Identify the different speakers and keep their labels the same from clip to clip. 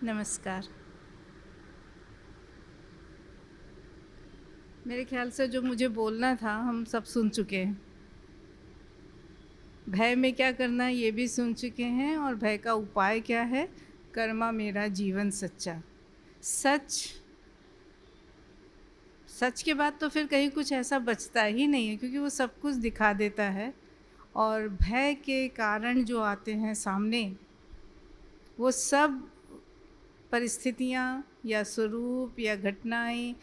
Speaker 1: नमस्कार। मेरे ख्याल से जो मुझे बोलना था हम सब सुन चुके हैं। भय में क्या करना है ये भी सुन चुके हैं, और भय का उपाय क्या है, कर्मा मेरा जीवन सच्चा। सच सच के बाद तो फिर कहीं कुछ ऐसा बचता ही नहीं है, क्योंकि वो सब कुछ दिखा देता है। और भय के कारण जो आते हैं सामने, वो सब परिस्थितियाँ या स्वरूप या घटनाएं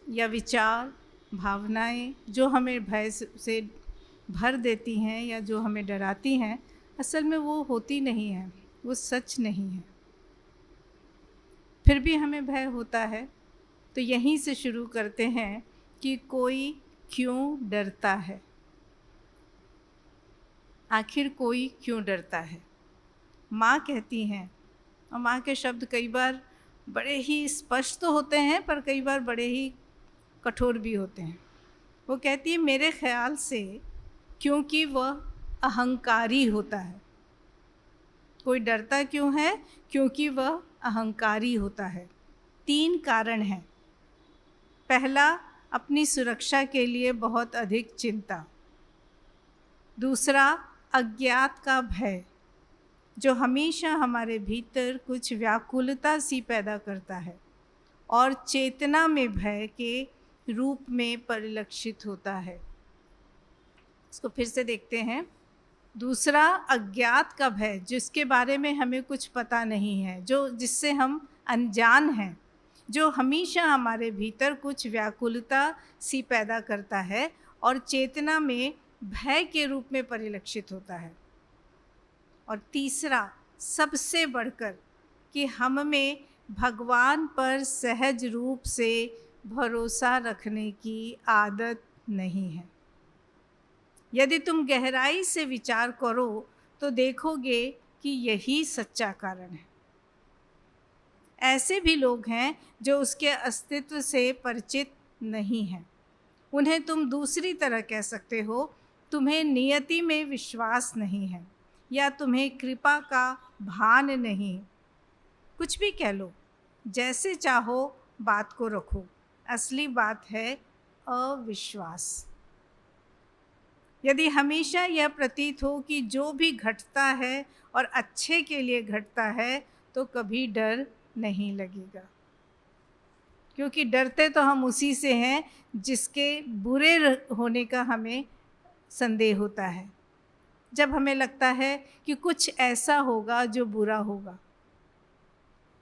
Speaker 1: या विचार, भावनाएं जो हमें भय से भर देती हैं या जो हमें डराती हैं, असल में वो होती नहीं है, वो सच नहीं है। फिर भी हमें भय होता है। तो यहीं से शुरू करते हैं कि कोई क्यों डरता है। आखिर कोई क्यों डरता है। माँ कहती हैं, और माँ के शब्द कई बार बड़े ही स्पष्ट तो होते हैं, पर कई बार बड़े ही कठोर भी होते हैं। वो कहती है, मेरे ख्याल से क्योंकि वह अहंकारी होता है। कोई डरता क्यों है? क्योंकि वह अहंकारी होता है। 3 कारण हैं। पहला, अपनी सुरक्षा के लिए बहुत अधिक चिंता। दूसरा, अज्ञात का भय, जो हमेशा हमारे भीतर कुछ व्याकुलता सी पैदा करता है और चेतना में भय के रूप में परिलक्षित होता है। इसको फिर से देखते हैं। दूसरा, अज्ञात का भय, जिसके बारे में हमें कुछ पता नहीं है, जिससे हम अनजान हैं, जो हमेशा हमारे भीतर कुछ व्याकुलता सी पैदा करता है और चेतना में भय के रूप में परिलक्षित होता है। और तीसरा, सबसे बढ़कर, कि हम में भगवान पर सहज रूप से भरोसा रखने की आदत नहीं है। यदि तुम गहराई से विचार करो तो देखोगे कि यही सच्चा कारण है। ऐसे भी लोग हैं जो उसके अस्तित्व से परिचित नहीं हैं। उन्हें तुम दूसरी तरह कह सकते हो, तुम्हें नियति में विश्वास नहीं है, या तुम्हें कृपा का भान नहीं। कुछ भी कह लो, जैसे चाहो बात को रखो। असली बात है अविश्वास। यदि हमेशा यह प्रतीत हो कि जो भी घटता है और अच्छे के लिए घटता है, तो कभी डर नहीं लगेगा, क्योंकि डरते तो हम उसी से हैं जिसके बुरे होने का हमें संदेह होता है। जब हमें लगता है कि कुछ ऐसा होगा जो बुरा होगा,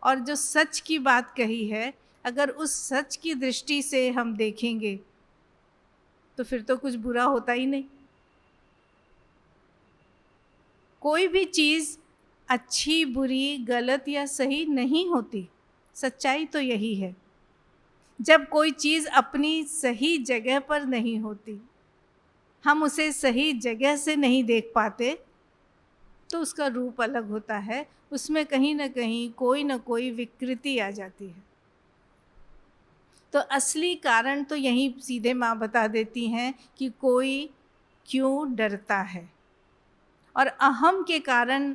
Speaker 1: और जो सच की बात कही है, अगर उस सच की दृष्टि से हम देखेंगे तो फिर तो कुछ बुरा होता ही नहीं। कोई भी चीज़ अच्छी, बुरी, गलत या सही नहीं होती। सच्चाई तो यही है। जब कोई चीज़ अपनी सही जगह पर नहीं होती, हम उसे सही जगह से नहीं देख पाते, तो उसका रूप अलग होता है। उसमें कहीं ना कहीं कोई ना कोई विकृति आ जाती है। तो असली कारण तो यहीं सीधे माँ बता देती हैं कि कोई क्यों डरता है। और अहम के कारण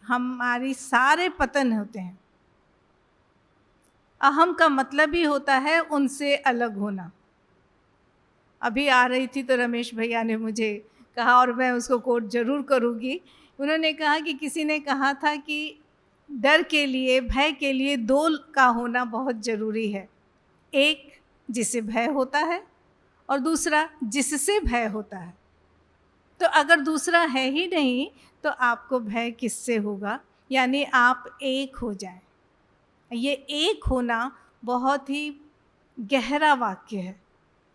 Speaker 1: हमारी सारे पतन होते हैं। अहम का मतलब ही होता है उनसे अलग होना। अभी आ रही थी तो रमेश भैया ने मुझे कहा, और मैं उसको कोट जरूर करूँगी। उन्होंने कहा कि किसी ने कहा था कि डर के लिए, भय के लिए 2 का होना बहुत ज़रूरी है। एक जिसे भय होता है, और दूसरा जिससे भय होता है। तो अगर दूसरा है ही नहीं तो आपको भय किससे होगा? यानी आप एक हो जाएं। ये एक होना बहुत ही गहरा वाक्य है।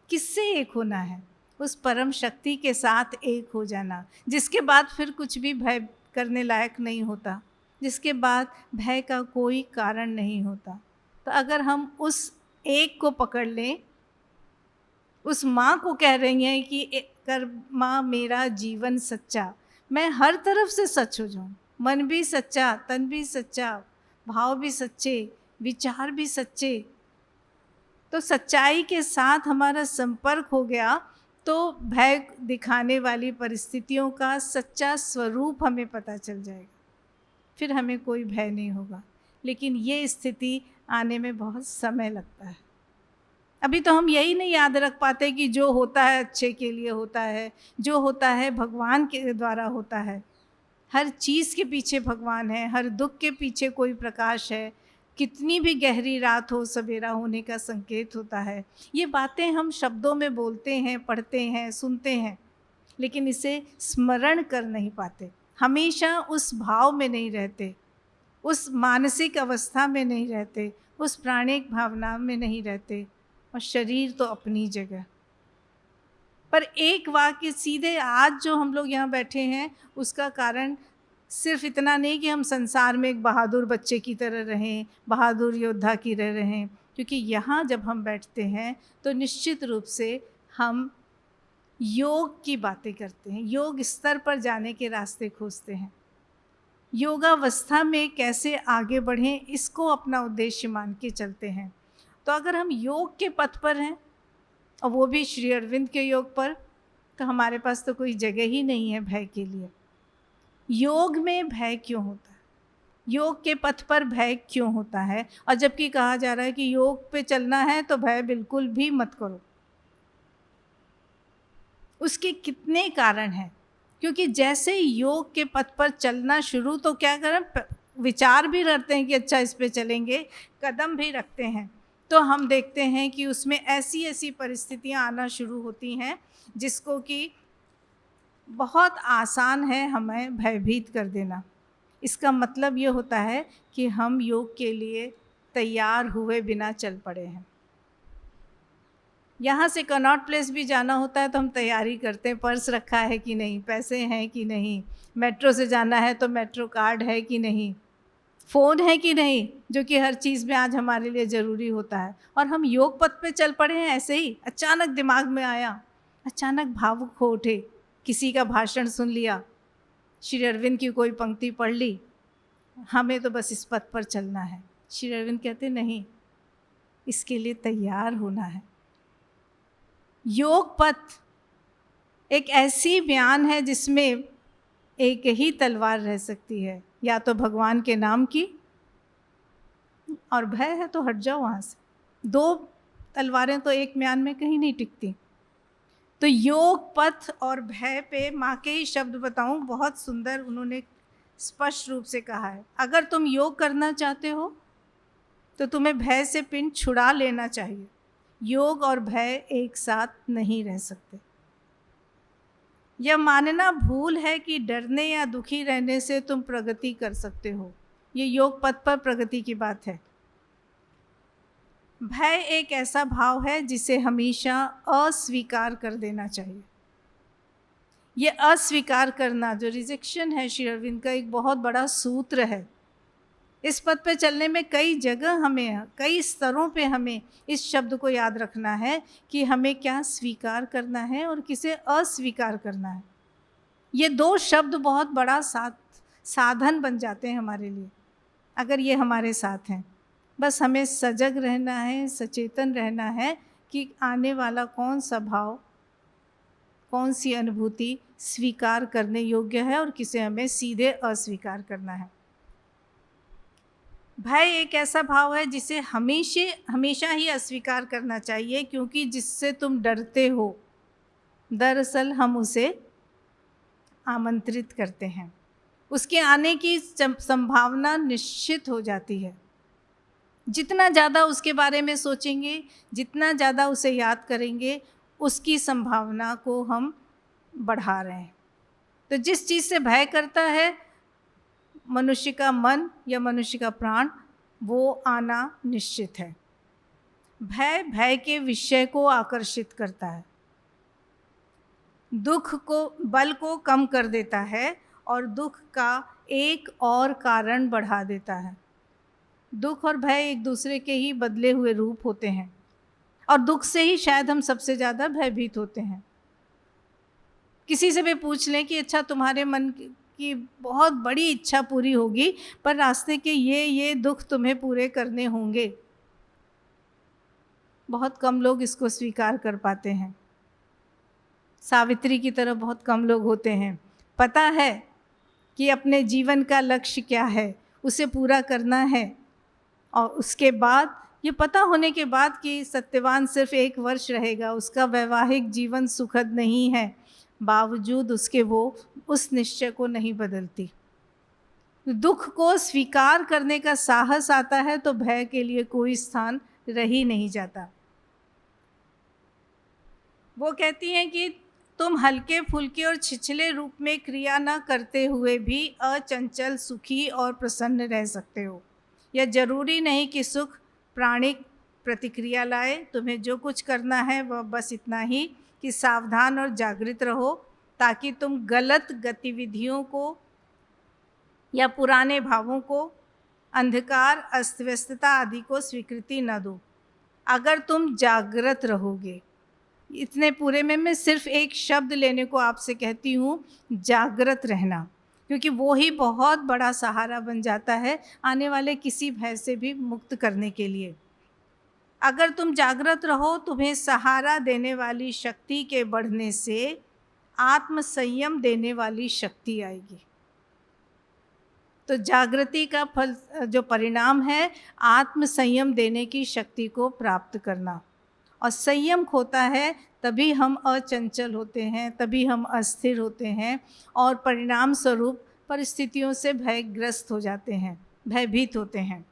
Speaker 1: किससे एक होना है? उस परम शक्ति के साथ एक हो जाना, जिसके बाद फिर कुछ भी भय करने लायक नहीं होता, जिसके बाद भय का कोई कारण नहीं होता। तो अगर हम उस एक को पकड़ लें, उस माँ को कह रही हैं कि कर माँ मेरा जीवन सच्चा, मैं हर तरफ से सच हो जाऊँ, मन भी सच्चा, तन भी सच्चा, भाव भी सच्चे, विचार भी सच्चे। तो सच्चाई के साथ हमारा संपर्क हो गया तो भय दिखाने वाली परिस्थितियों का सच्चा स्वरूप हमें पता चल जाएगा। फिर हमें कोई भय नहीं होगा। लेकिन ये स्थिति आने में बहुत समय लगता है। अभी तो हम यही नहीं याद रख पाते कि जो होता है अच्छे के लिए होता है, जो होता है भगवान के द्वारा होता है। हर चीज़ के पीछे भगवान है, हर दुख के पीछे कोई प्रकाश है। कितनी भी गहरी रात हो, सवेरा होने का संकेत होता है। ये बातें हम शब्दों में बोलते हैं, पढ़ते हैं, सुनते हैं, लेकिन इसे स्मरण कर नहीं पाते। हमेशा उस भाव में नहीं रहते, उस मानसिक अवस्था में नहीं रहते, उस प्राणिक भावना में नहीं रहते, और शरीर तो अपनी जगह। पर एक वाक्य सीधे आज जो हम लोग यहाँ बैठे हैं, उसका कारण सिर्फ इतना नहीं कि हम संसार में एक बहादुर बच्चे की तरह रहें, बहादुर योद्धा की तरह रहें, क्योंकि यहाँ जब हम बैठते हैं तो निश्चित रूप से हम योग की बातें करते हैं, योग स्तर पर जाने के रास्ते खोजते हैं। योगावस्था में कैसे आगे बढ़ें, इसको अपना उद्देश्य मान के चलते हैं। तो अगर हम योग के पथ पर हैं, और वो भी श्री अरविंद के योग पर, तो हमारे पास तो कोई जगह ही नहीं है भय के लिए। योग में भय क्यों होता है? योग के पथ पर भय क्यों होता है? और जबकि कहा जा रहा है कि योग पे चलना है तो भय बिल्कुल भी मत करो। उसके कितने कारण हैं, क्योंकि जैसे योग के पथ पर चलना शुरू, तो क्या करें, विचार भी करते हैं कि अच्छा इस पे चलेंगे, कदम भी रखते हैं, तो हम देखते हैं कि उसमें ऐसी ऐसी परिस्थितियां आना शुरू होती हैं जिसको कि बहुत आसान है हमें भयभीत कर देना। इसका मतलब ये होता है कि हम योग के लिए तैयार हुए बिना चल पड़े हैं। यहाँ से कनॉट प्लेस भी जाना होता है तो हम तैयारी करते हैं, पर्स रखा है कि नहीं, पैसे हैं कि नहीं, मेट्रो से जाना है तो मेट्रो कार्ड है कि नहीं, फ़ोन है कि नहीं, जो कि हर चीज़ में आज हमारे लिए ज़रूरी होता है। और हम योग पथ पे चल पड़े हैं, ऐसे ही अचानक दिमाग में आया, अचानक भावुक हो उठे, किसी का भाषण सुन लिया, श्री अरविंद की कोई पंक्ति पढ़ ली, हमें तो बस इस पथ पर चलना है। श्री अरविंद कहते नहीं, इसके लिए तैयार होना है। योग पथ एक ऐसी बयान है जिसमें एक ही तलवार रह सकती है, या तो भगवान के नाम की, और भय है तो हट जाओ वहाँ से। दो तलवारें तो एक म्यान में कहीं नहीं टिकती। तो योग पथ और भय पे माँ के ही शब्द बताऊँ, बहुत सुंदर उन्होंने स्पष्ट रूप से कहा है। अगर तुम योग करना चाहते हो तो तुम्हें भय से पिन छुड़ा लेना चाहिए। योग और भय एक साथ नहीं रह सकते। यह मानना भूल है कि डरने या दुखी रहने से तुम प्रगति कर सकते हो। ये योग पथ पर प्रगति की बात है। भय एक ऐसा भाव है जिसे हमेशा अस्वीकार कर देना चाहिए। ये अस्वीकार करना, जो रिजेक्शन है, श्री अरविंद का एक बहुत बड़ा सूत्र है। इस पथ पे चलने में कई जगह हमें, कई स्तरों पे हमें इस शब्द को याद रखना है कि हमें क्या स्वीकार करना है और किसे अस्वीकार करना है। ये दो शब्द बहुत बड़ा साधन बन जाते हैं हमारे लिए, अगर ये हमारे साथ हैं। बस हमें सजग रहना है, सचेतन रहना है कि आने वाला कौन सा भाव, कौन सी अनुभूति स्वीकार करने योग्य है और किसे हमें सीधे अस्वीकार करना है। भय एक ऐसा भाव है जिसे हमेशा ही अस्वीकार करना चाहिए, क्योंकि जिससे तुम डरते हो, दरअसल हम उसे आमंत्रित करते हैं। उसके आने की संभावना निश्चित हो जाती है। जितना ज़्यादा उसके बारे में सोचेंगे, जितना ज़्यादा उसे याद करेंगे, उसकी संभावना को हम बढ़ा रहे हैं। तो जिस चीज़ से भय करता है मनुष्य का मन या मनुष्य का प्राण, वो आना निश्चित है। भय के विषय को आकर्षित करता है, दुख को, बल को कम कर देता है और दुख का एक और कारण बढ़ा देता है। दुख और भय एक दूसरे के ही बदले हुए रूप होते हैं, और दुख से ही शायद हम सबसे ज़्यादा भयभीत होते हैं। किसी से भी पूछ लें कि अच्छा तुम्हारे मन की बहुत बड़ी इच्छा पूरी होगी, पर रास्ते के ये दुख तुम्हें पूरे करने होंगे। बहुत कम लोग इसको स्वीकार कर पाते हैं। सावित्री की तरह बहुत कम लोग होते हैं। पता है कि अपने जीवन का लक्ष्य क्या है, उसे पूरा करना है, और उसके बाद ये पता होने के बाद कि सत्यवान सिर्फ 1 वर्ष रहेगा, उसका वैवाहिक जीवन सुखद नहीं है, बावजूद उसके वो उस निश्चय को नहीं बदलती। दुख को स्वीकार करने का साहस आता है तो भय के लिए कोई स्थान रह ही नहीं जाता। वो कहती हैं कि तुम हल्के फुल्के और छिछले रूप में क्रिया न करते हुए भी अचंचल, सुखी और प्रसन्न रह सकते हो। यह जरूरी नहीं कि सुख प्राणिक प्रतिक्रिया लाए। तुम्हें जो कुछ करना है वह बस इतना ही कि सावधान और जागृत रहो, ताकि तुम गलत गतिविधियों को या पुराने भावों को, अंधकार, अस्तव्यस्तता आदि को स्वीकृति न दो। अगर तुम जागृत रहोगे, इतने पूरे में मैं सिर्फ एक शब्द लेने को आपसे कहती हूँ, जागृत रहना, क्योंकि वो ही बहुत बड़ा सहारा बन जाता है आने वाले किसी भय से भी मुक्त करने के लिए। अगर तुम जागृत रहो, तुम्हें सहारा देने वाली शक्ति के बढ़ने से आत्म संयम देने वाली शक्ति आएगी। तो जागृति का फल, जो परिणाम है, आत्म संयम देने की शक्ति को प्राप्त करना। और संयम खोता है तभी हम अचंचल होते हैं, तभी हम अस्थिर होते हैं और परिणाम स्वरूप परिस्थितियों से भयग्रस्त हो जाते हैं, भयभीत होते हैं।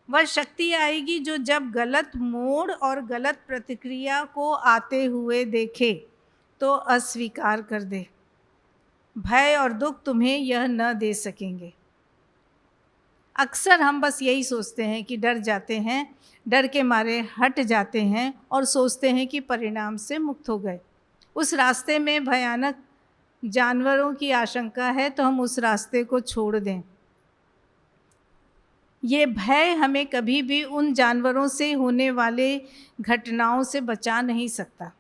Speaker 1: वह शक्ति आएगी जो जब गलत मोड़ और गलत प्रतिक्रिया को आते हुए देखे तो अस्वीकार कर दे। भय और दुख तुम्हें यह न दे सकेंगे। अक्सर हम बस यही सोचते हैं कि डर जाते हैं, डर के मारे हट जाते हैं और सोचते हैं कि परिणाम से मुक्त हो गए। उस रास्ते में भयानक जानवरों की आशंका है तो हम उस रास्ते को छोड़ दें। ये भय हमें कभी भी उन जानवरों से होने वाले घटनाओं से बचा नहीं सकता,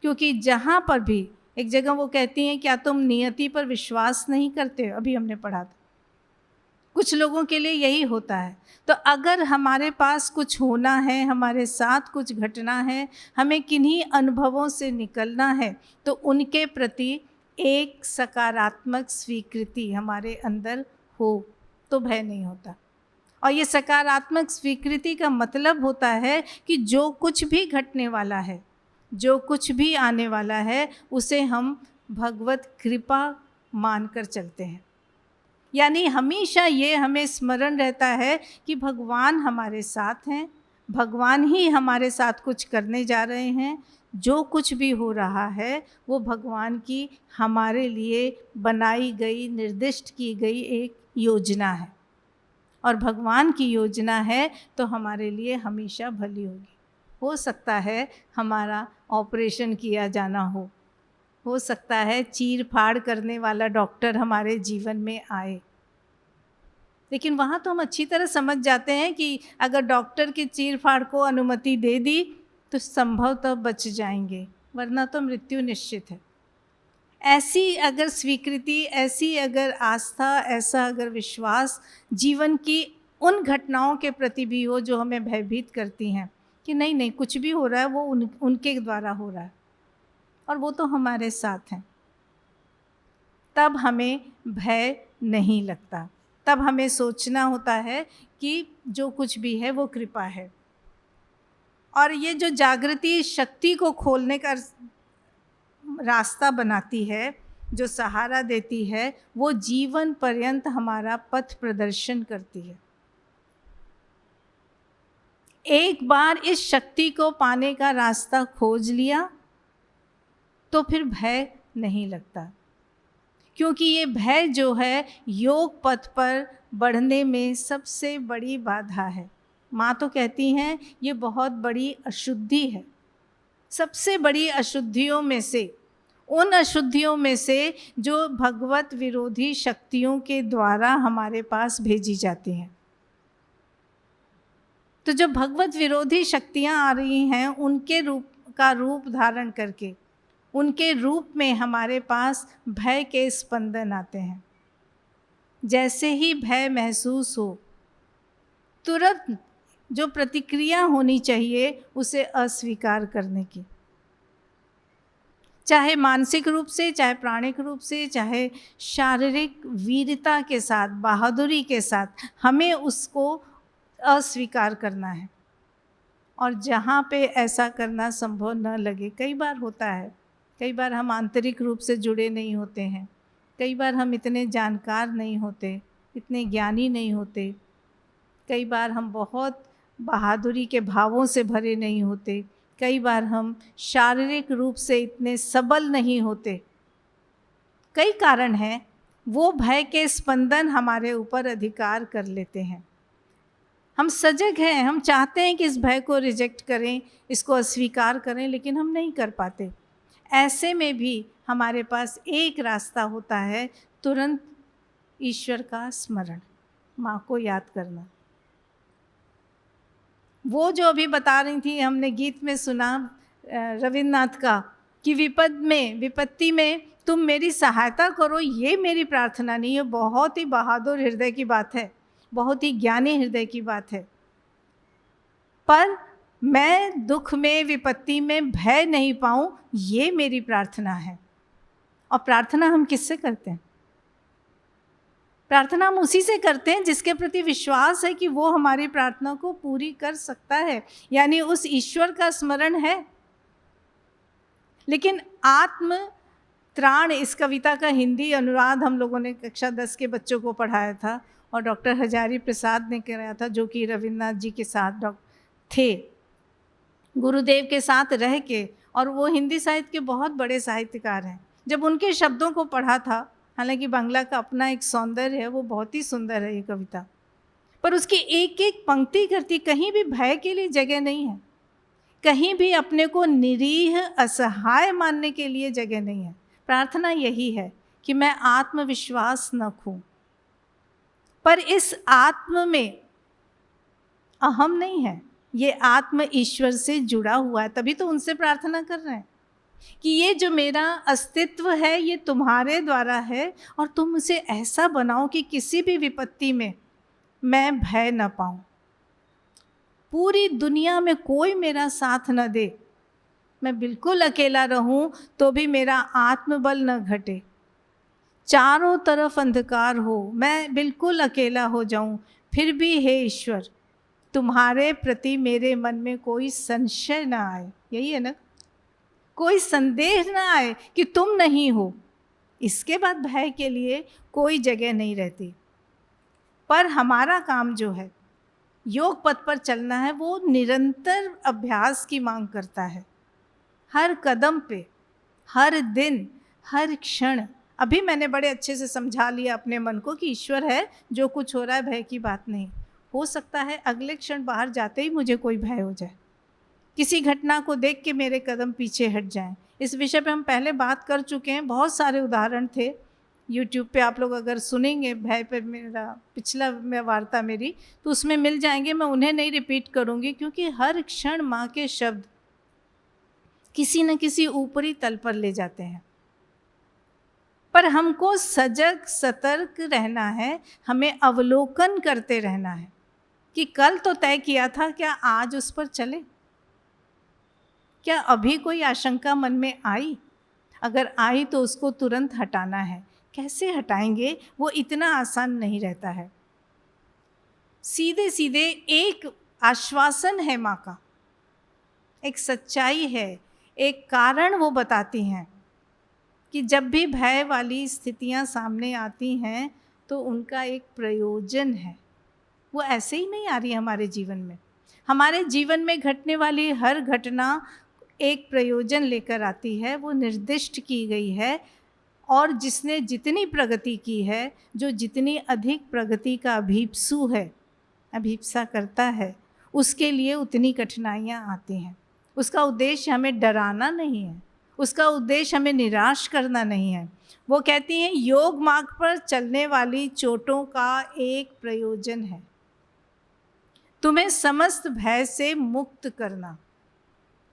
Speaker 1: क्योंकि जहाँ पर भी, एक जगह वो कहती हैं, क्या तुम नियति पर विश्वास नहीं करते? अभी हमने पढ़ा था। कुछ लोगों के लिए यही होता है। तो अगर हमारे पास कुछ होना है, हमारे साथ कुछ घटना है, हमें किन्हीं अनुभवों से निकलना है, तो उनके प्रति एक सकारात्मक स्वीकृति हमारे अंदर हो तो भय नहीं होता। और ये सकारात्मक स्वीकृति का मतलब होता है कि जो कुछ भी घटने वाला है, जो कुछ भी आने वाला है, उसे हम भगवत कृपा मानकर चलते हैं। यानी हमेशा ये हमें स्मरण रहता है कि भगवान हमारे साथ हैं, भगवान ही हमारे साथ कुछ करने जा रहे हैं। जो कुछ भी हो रहा है वो भगवान की हमारे लिए बनाई गई, निर्दिष्ट की गई एक योजना है, और भगवान की योजना है तो हमारे लिए हमेशा भली होगी। हो सकता है हमारा ऑपरेशन किया जाना हो सकता है चीर फाड़ करने वाला डॉक्टर हमारे जीवन में आए, लेकिन वहाँ तो हम अच्छी तरह समझ जाते हैं कि अगर डॉक्टर की चीर फाड़ को अनुमति दे दी तो संभवतः बच जाएंगे, वरना तो मृत्यु निश्चित है। ऐसी अगर स्वीकृति, ऐसी अगर आस्था, ऐसा अगर विश्वास जीवन की उन घटनाओं के प्रति भी हो जो हमें भयभीत करती हैं कि नहीं नहीं कुछ भी हो रहा है वो उनके द्वारा हो रहा है और वो तो हमारे साथ हैं, तब हमें भय नहीं लगता। तब हमें सोचना होता है कि जो कुछ भी है वो कृपा है। और ये जो जागृति शक्ति को खोलने का रास्ता बनाती है, जो सहारा देती है, वो जीवन पर्यंत हमारा पथ प्रदर्शन करती है। एक बार इस शक्ति को पाने का रास्ता खोज लिया तो फिर भय नहीं लगता, क्योंकि ये भय जो है योग पथ पर बढ़ने में सबसे बड़ी बाधा है। माँ तो कहती हैं ये बहुत बड़ी अशुद्धि है, सबसे बड़ी अशुद्धियों में से, उन अशुद्धियों में से जो भगवत विरोधी शक्तियों के द्वारा हमारे पास भेजी जाती हैं। तो जो भगवत विरोधी शक्तियाँ आ रही हैं उनके रूप धारण करके, उनके रूप में हमारे पास भय के स्पंदन आते हैं। जैसे ही भय महसूस हो, तुरंत जो प्रतिक्रिया होनी चाहिए उसे अस्वीकार करने की, चाहे मानसिक रूप से, चाहे प्राणिक रूप से, चाहे शारीरिक वीरता के साथ, बहादुरी के साथ, हमें उसको अस्वीकार करना है। और जहाँ पे ऐसा करना संभव न लगे, कई बार होता है, कई बार हम आंतरिक रूप से जुड़े नहीं होते हैं, कई बार हम इतने जानकार नहीं होते, इतने ज्ञानी नहीं होते, कई बार हम बहुत बहादुरी के भावों से भरे नहीं होते, कई बार हम शारीरिक रूप से इतने सबल नहीं होते। कई कारण हैं, वो भय के स्पंदन हमारे ऊपर अधिकार कर लेते हैं। हम सजग हैं, हम चाहते हैं कि इस भय को रिजेक्ट करें, इसको अस्वीकार करें, लेकिन हम नहीं कर पाते। ऐसे में भी हमारे पास एक रास्ता होता है, तुरंत ईश्वर का स्मरण, माँ को याद करना। वो जो अभी बता रही थी, हमने गीत में सुना रविन्द्रनाथ का, कि विपत्ति में तुम मेरी सहायता करो, ये मेरी प्रार्थना नहीं है। बहुत ही बहादुर हृदय की बात है, बहुत ही ज्ञानी हृदय की बात है। पर मैं दुख में, विपत्ति में भय नहीं पाऊं, ये मेरी प्रार्थना है। और प्रार्थना हम किससे करते हैं? प्रार्थना हम उसी से करते हैं जिसके प्रति विश्वास है कि वो हमारी प्रार्थना को पूरी कर सकता है, यानी उस ईश्वर का स्मरण है। लेकिन आत्म त्राण, इस कविता का हिंदी अनुवाद हम लोगों ने कक्षा 10 के बच्चों को पढ़ाया था, और डॉक्टर हजारी प्रसाद ने कराया था, जो कि रविन्द्रनाथ जी के साथ थे, गुरुदेव के साथ रह के, और वो हिंदी साहित्य के बहुत बड़े साहित्यकार हैं। जब उनके शब्दों को पढ़ा था, हालांकि बांग्ला का अपना एक सौंदर्य है, वो बहुत ही सुंदर है ये कविता, पर उसकी एक एक पंक्ति करती, कहीं भी भय के लिए जगह नहीं है, कहीं भी अपने को निरीह असहाय मानने के लिए जगह नहीं है। प्रार्थना यही है कि मैं आत्मविश्वास न खोऊं, पर इस आत्म में अहम नहीं है, ये आत्म ईश्वर से जुड़ा हुआ है। तभी तो उनसे प्रार्थना कर रहे हैं कि ये जो मेरा अस्तित्व है, ये तुम्हारे द्वारा है, और तुम उसे ऐसा बनाओ कि किसी भी विपत्ति में मैं भय न पाऊं। पूरी दुनिया में कोई मेरा साथ न दे, मैं बिल्कुल अकेला रहूं तो भी मेरा आत्मबल न घटे, चारों तरफ अंधकार हो, मैं बिल्कुल अकेला हो जाऊं, फिर भी हे ईश्वर, तुम्हारे प्रति मेरे मन में कोई संशय ना आए। यही है ना, कोई संदेह ना आए कि तुम नहीं हो। इसके बाद भय के लिए कोई जगह नहीं रहती। पर हमारा काम जो है, योग पथ पर चलना है, वो निरंतर अभ्यास की मांग करता है। हर कदम पे, हर दिन, हर क्षण। अभी मैंने बड़े अच्छे से समझा लिया अपने मन को कि ईश्वर है, जो कुछ हो रहा है भय की बात नहीं। हो सकता है अगले क्षण बाहर जाते ही मुझे कोई भय हो जाए, किसी घटना को देख के मेरे कदम पीछे हट जाएं। इस विषय पे हम पहले बात कर चुके हैं, बहुत सारे उदाहरण थे। यूट्यूब पे आप लोग अगर सुनेंगे भय पे मेरा पिछला वार्ता मेरी, तो उसमें मिल जाएंगे। मैं उन्हें नहीं रिपीट करूँगी, क्योंकि हर क्षण माँ के शब्द किसी न किसी ऊपरी तल पर ले जाते हैं। पर हमको सजग सतर्क रहना है, हमें अवलोकन करते रहना है कि कल तो तय किया था, क्या आज उस पर चले? क्या अभी कोई आशंका मन में आई? अगर आई तो उसको तुरंत हटाना है। कैसे हटाएंगे? वो इतना आसान नहीं रहता है। सीधे सीधे एक आश्वासन है माँ का, एक सच्चाई है, एक कारण वो बताती हैं कि जब भी भय वाली स्थितियाँ सामने आती हैं तो उनका एक प्रयोजन है। वो ऐसे ही नहीं आ रही हमारे जीवन में। हमारे जीवन में घटने वाली हर घटना एक प्रयोजन लेकर आती है, वो निर्दिष्ट की गई है। और जिसने जितनी प्रगति की है, जो जितनी अधिक प्रगति का अभीप्सु है, अभीप्सा करता है, उसके लिए उतनी कठिनाइयाँ आती हैं। उसका उद्देश्य हमें डराना नहीं है, उसका उद्देश्य हमें निराश करना नहीं है। वो कहती हैं योग मार्ग पर चलने वाली चोटों का एक प्रयोजन है, तुम्हें समस्त भय से मुक्त करना।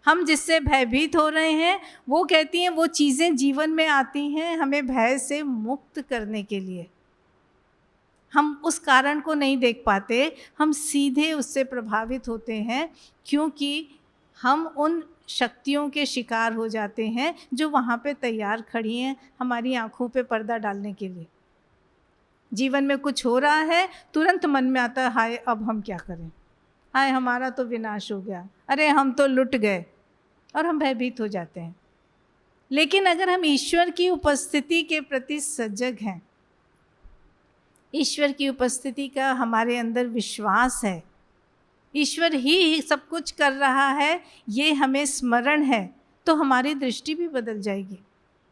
Speaker 1: हम जिससे भयभीत हो रहे हैं, वो कहती हैं वो चीज़ें जीवन में आती हैं हमें भय से मुक्त करने के लिए। हम उस कारण को नहीं देख पाते, हम सीधे उससे प्रभावित होते हैं, क्योंकि हम उन शक्तियों के शिकार हो जाते हैं जो वहाँ पे तैयार खड़ी हैं हमारी आँखों पे पर्दा डालने के लिए। जीवन में कुछ हो रहा है, तुरंत मन में आता है हाय अब हम क्या करें, हाय हमारा तो विनाश हो गया, अरे हम तो लुट गए, और हम भयभीत हो जाते हैं। लेकिन अगर हम ईश्वर की उपस्थिति के प्रति सजग हैं, ईश्वर की उपस्थिति का हमारे अंदर विश्वास है, ईश्वर ही सब कुछ कर रहा है, ये हमें स्मरण है, तो हमारी दृष्टि भी बदल जाएगी।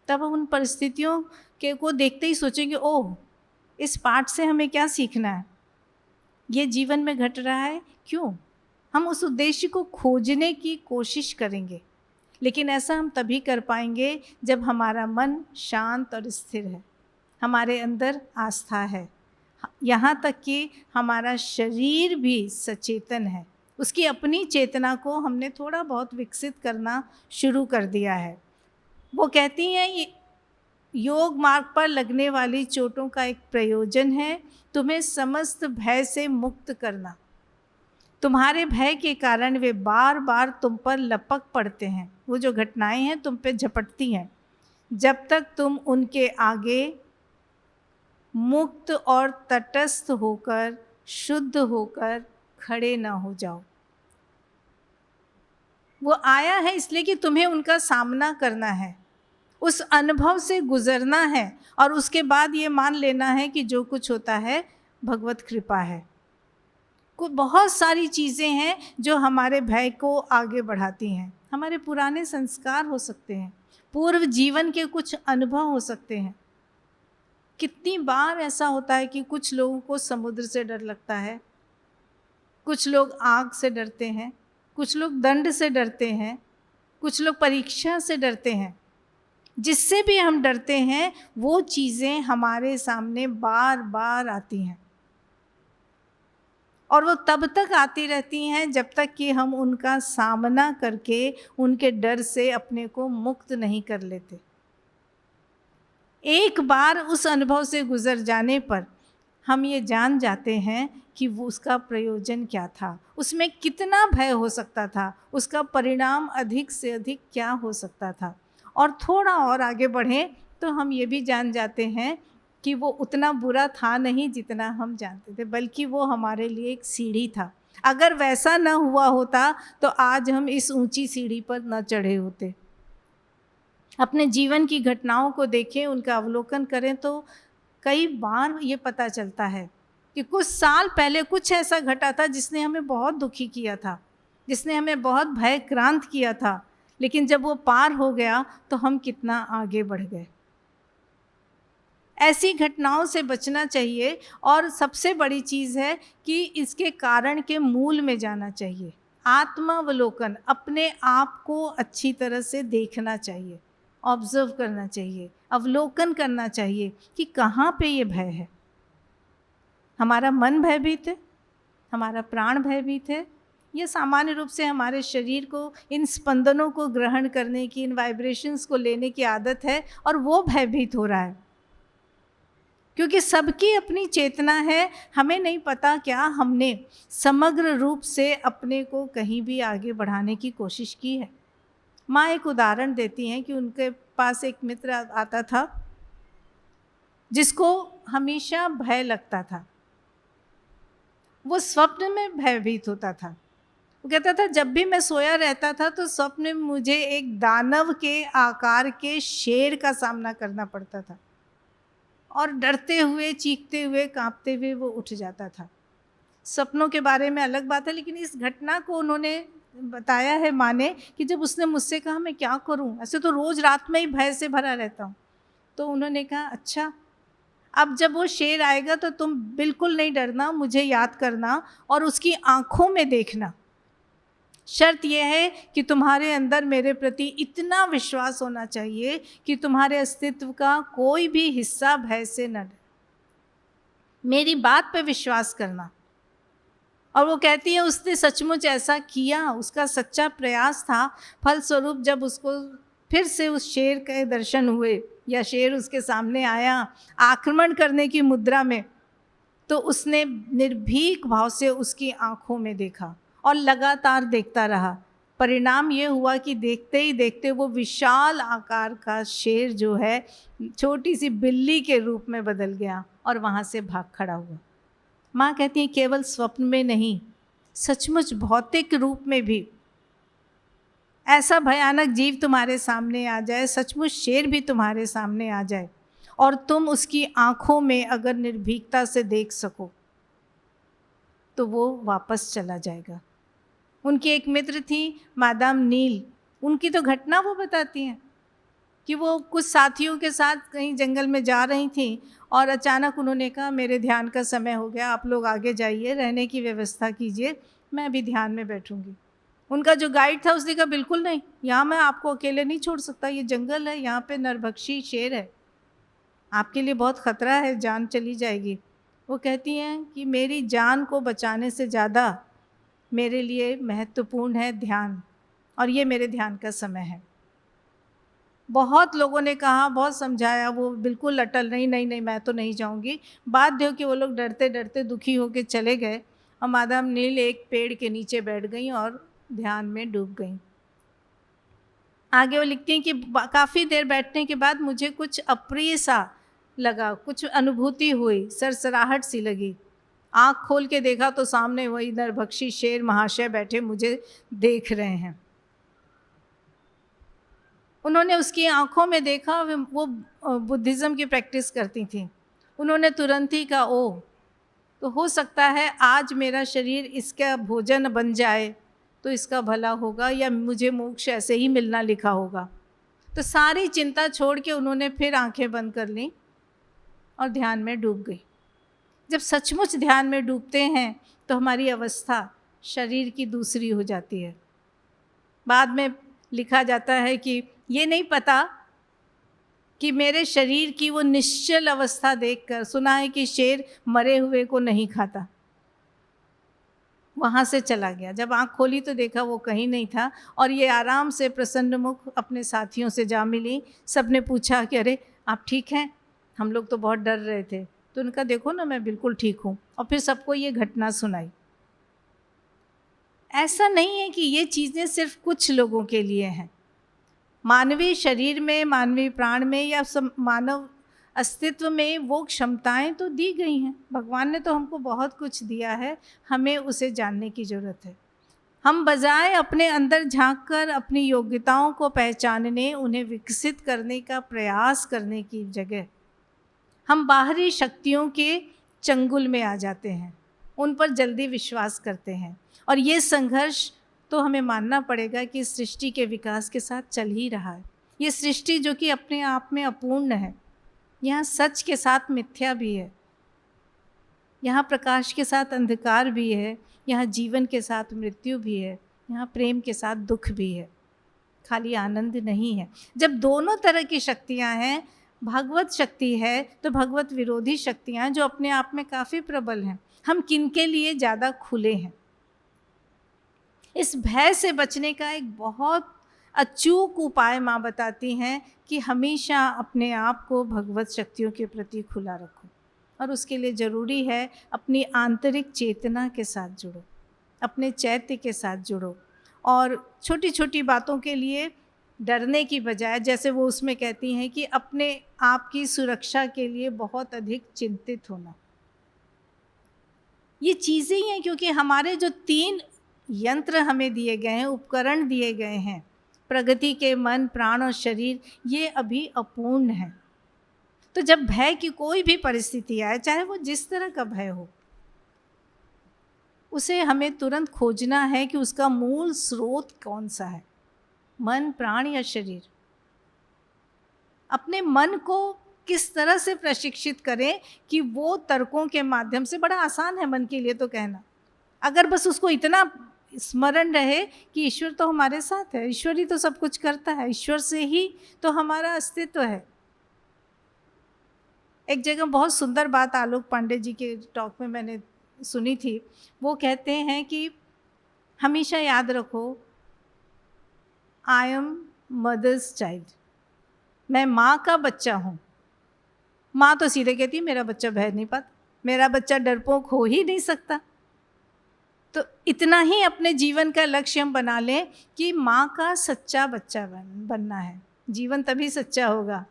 Speaker 1: तब हम उन परिस्थितियों के को देखते ही सोचेंगे ओह, इस पाठ से हमें क्या सीखना है, ये जीवन में घट रहा है क्यों। हम उस उद्देश्य को खोजने की कोशिश करेंगे, लेकिन ऐसा हम तभी कर पाएंगे जब हमारा मन शांत और स्थिर है, हमारे अंदर आस्था है, यहाँ तक कि हमारा शरीर भी सचेतन है, उसकी अपनी चेतना को हमने थोड़ा बहुत विकसित करना शुरू कर दिया है। वो कहती हैं ये योग मार्ग पर लगने वाली चोटों का एक प्रयोजन है तुम्हें समस्त भय से मुक्त करना। तुम्हारे भय के कारण वे बार बार तुम पर लपक पड़ते हैं, वो जो घटनाएं हैं तुम पे झपटती हैं, जब तक तुम उनके आगे मुक्त और तटस्थ होकर, शुद्ध होकर खड़े न हो जाओ। वो आया है इसलिए कि तुम्हें उनका सामना करना है, उस अनुभव से गुजरना है, और उसके बाद ये मान लेना है कि जो कुछ होता है भगवत कृपा है। कुछ बहुत सारी चीज़ें हैं जो हमारे भय को आगे बढ़ाती हैं। हमारे पुराने संस्कार हो सकते हैं, पूर्व जीवन के कुछ अनुभव हो सकते हैं। कितनी बार ऐसा होता है कि कुछ लोगों को समुद्र से डर लगता है, कुछ लोग आग से डरते हैं, कुछ लोग दंड से डरते हैं, कुछ लोग परीक्षा से डरते हैं। जिससे भी हम डरते हैं वो चीज़ें हमारे सामने बार बार आती हैं, और वो तब तक आती रहती हैं जब तक कि हम उनका सामना करके उनके डर से अपने को मुक्त नहीं कर लेते। एक बार उस अनुभव से गुजर जाने पर हम ये जान जाते हैं कि वो उसका प्रयोजन क्या था, उसमें कितना भय हो सकता था, उसका परिणाम अधिक से अधिक क्या हो सकता था। और थोड़ा और आगे बढ़ें तो हम ये भी जान जाते हैं कि वो उतना बुरा था नहीं जितना हम जानते थे, बल्कि वो हमारे लिए एक सीढ़ी था। अगर वैसा न हुआ होता तो आज हम इस ऊंची सीढ़ी पर न चढ़े होते। अपने जीवन की घटनाओं को देखें, उनका अवलोकन करें तो कई बार ये पता चलता है कि कुछ साल पहले कुछ ऐसा घटा था जिसने हमें बहुत दुखी किया था, जिसने हमें बहुत भयक्रांत किया था, लेकिन जब वो पार हो गया तो हम कितना आगे बढ़ गए। ऐसी घटनाओं से बचना चाहिए, और सबसे बड़ी चीज़ है कि इसके कारण के मूल में जाना चाहिए। आत्मावलोकन, अपने आप को अच्छी तरह से देखना चाहिए, ऑब्जर्व करना चाहिए, अवलोकन करना चाहिए कि कहाँ पे ये भय है। हमारा मन भयभीत है, हमारा प्राण भयभीत है, ये सामान्य रूप से हमारे शरीर को इन स्पंदनों को ग्रहण करने की, इन वाइब्रेशंस को लेने की आदत है, और वो भयभीत हो रहा है क्योंकि सबकी अपनी चेतना है। हमें नहीं पता क्या हमने समग्र रूप से अपने को कहीं भी आगे बढ़ाने की कोशिश की है। माँ एक उदाहरण देती हैं कि उनके पास एक मित्र आता था जिसको हमेशा भय लगता था, वो स्वप्न में भयभीत होता था। वो कहता था जब भी मैं सोया रहता था तो स्वप्न में मुझे एक दानव के आकार के शेर का सामना करना पड़ता था, और डरते हुए, चीखते हुए, कांपते हुए वो उठ जाता था। सपनों के बारे में अलग बात है, लेकिन इस घटना को उन्होंने बताया है माँ ने कि जब उसने मुझसे कहा मैं क्या करूं, ऐसे तो रोज़ रात में ही भय से भरा रहता हूं, तो उन्होंने कहा अच्छा, अब जब वो शेर आएगा तो तुम बिल्कुल नहीं डरना, मुझे याद करना और उसकी आँखों में देखना। शर्त यह है कि तुम्हारे अंदर मेरे प्रति इतना विश्वास होना चाहिए कि तुम्हारे अस्तित्व का कोई भी हिस्सा भय से न डरे, मेरी बात पे विश्वास करना। और वो कहती है उसने सचमुच ऐसा किया, उसका सच्चा प्रयास था। फलस्वरूप जब उसको फिर से उस शेर के दर्शन हुए या शेर उसके सामने आया आक्रमण करने की मुद्रा में, तो उसने निर्भीक भाव से उसकी आँखों में देखा और लगातार देखता रहा। परिणाम ये हुआ कि देखते ही देखते वो विशाल आकार का शेर जो है छोटी सी बिल्ली के रूप में बदल गया, और वहाँ से भाग खड़ा हुआ। माँ कहती हैं केवल स्वप्न में नहीं, सचमुच भौतिक रूप में भी ऐसा भयानक जीव तुम्हारे सामने आ जाए, सचमुच शेर भी तुम्हारे सामने आ जाए और तुम उसकी आँखों में अगर निर्भीकता से देख सको तो वो वापस चला जाएगा। उनकी एक मित्र थी मादाम नील, उनकी तो घटना वो बताती हैं कि वो कुछ साथियों के साथ कहीं जंगल में जा रही थी और अचानक उन्होंने कहा मेरे ध्यान का समय हो गया, आप लोग आगे जाइए, रहने की व्यवस्था कीजिए, मैं अभी ध्यान में बैठूंगी। उनका जो गाइड था उसने कहा बिल्कुल नहीं, यहाँ मैं आपको अकेले नहीं छोड़ सकता, ये जंगल है, यहाँ पे नरभक्षी शेर है, आपके लिए बहुत ख़तरा है, जान चली जाएगी। वो कहती हैं कि मेरी जान को बचाने से ज़्यादा मेरे लिए महत्वपूर्ण है ध्यान, और ये मेरे ध्यान का समय है। बहुत लोगों ने कहा, बहुत समझाया, वो बिल्कुल अटल, नहीं नहीं नहीं मैं तो नहीं जाऊंगी। बाध्य होकर वो लोग डरते डरते दुखी होकर चले गए और मादाम नील एक पेड़ के नीचे बैठ गई और ध्यान में डूब गई। आगे वो लिखती हैं कि काफ़ी देर बैठने के बाद मुझे कुछ अप्रिय सा लगा, कुछ अनुभूति हुई, सरसराहट सी लगी। आँख खोल के देखा तो सामने वही नरभक्षी शेर महाशय बैठे मुझे देख रहे हैं। उन्होंने उसकी आँखों में देखा, वो बुद्धिज़्म की प्रैक्टिस करती थी। उन्होंने तुरंत ही कहा ओह, तो हो सकता है आज मेरा शरीर इसका भोजन बन जाए तो इसका भला होगा, या मुझे मोक्ष ऐसे ही मिलना लिखा होगा। तो सारी चिंता छोड़ के उन्होंने फिर आंखें बंद कर लीं और ध्यान में डूब गई। जब सचमुच ध्यान में डूबते हैं तो हमारी अवस्था शरीर की दूसरी हो जाती है। बाद में लिखा जाता है कि ये नहीं पता कि मेरे शरीर की वो निश्चल अवस्था देखकर, सुना है कि शेर मरे हुए को नहीं खाता, वहाँ से चला गया। जब आँख खोली तो देखा वो कहीं नहीं था और ये आराम से प्रसन्न मुख अपने साथियों से जा मिली। सब ने पूछा कि अरे आप ठीक हैं, हम लोग तो बहुत डर रहे थे। तो उनका देखो ना मैं बिल्कुल ठीक हूँ, और फिर सबको ये घटना सुनाई। ऐसा नहीं है कि ये चीज़ें सिर्फ कुछ लोगों के लिए हैं। मानवीय शरीर में, मानवीय प्राण में या मानव अस्तित्व में वो क्षमताएं तो दी गई हैं। भगवान ने तो हमको बहुत कुछ दिया है, हमें उसे जानने की ज़रूरत है। हम बजाय अपने अंदर झांककर अपनी योग्यताओं को पहचानने, उन्हें विकसित करने का प्रयास करने की जगह हम बाहरी शक्तियों के चंगुल में आ जाते हैं, उन पर जल्दी विश्वास करते हैं। और ये संघर्ष तो हमें मानना पड़ेगा कि सृष्टि के विकास के साथ चल ही रहा है। ये सृष्टि जो कि अपने आप में अपूर्ण है, यहाँ सच के साथ मिथ्या भी है, यहाँ प्रकाश के साथ अंधकार भी है, यहाँ जीवन के साथ मृत्यु भी है, यहाँ प्रेम के साथ दुख भी है, खाली आनंद नहीं है। जब दोनों तरह की शक्तियाँ हैं, भगवत शक्ति है तो भगवत विरोधी शक्तियाँ जो अपने आप में काफ़ी प्रबल हैं, हम किनके लिए ज़्यादा खुले हैं। इस भय से बचने का एक बहुत अचूक उपाय माँ बताती हैं कि हमेशा अपने आप को भगवत शक्तियों के प्रति खुला रखो, और उसके लिए ज़रूरी है अपनी आंतरिक चेतना के साथ जुड़ो, अपने चैत्य के साथ जुड़ो, और छोटी छोटी बातों के लिए डरने की बजाय, जैसे वो उसमें कहती हैं कि अपने आप की सुरक्षा के लिए बहुत अधिक चिंतित होना। ये चीज़ें ही हैं, क्योंकि हमारे जो 3 यंत्र हमें दिए गए हैं, उपकरण दिए गए हैं प्रगति के, मन, प्राण और शरीर, ये अभी अपूर्ण हैं। तो जब भय की कोई भी परिस्थिति आए, चाहे वो जिस तरह का भय हो, उसे हमें तुरंत खोजना है कि उसका मूल स्रोत कौन सा है, मन, प्राण या शरीर। अपने मन को किस तरह से प्रशिक्षित करें कि वो तर्कों के माध्यम से, बड़ा आसान है मन के लिए तो कहना, अगर बस उसको इतना स्मरण रहे कि ईश्वर तो हमारे साथ है, ईश्वर ही तो सब कुछ करता है, ईश्वर से ही तो हमारा अस्तित्व है। एक जगह बहुत सुंदर बात आलोक पांडे जी के टॉक में मैंने सुनी थी। वो कहते हैं कि हमेशा याद रखो, आई एम मदर्स चाइल्ड, मैं माँ का बच्चा हूँ। माँ तो सीधे कहती है मेरा बच्चा बह नहीं पाता, मेरा बच्चा डरपोक हो ही नहीं सकता। तो इतना ही अपने जीवन का लक्ष्य हम बना लें कि माँ का सच्चा बच्चा बनना है, जीवन तभी सच्चा होगा।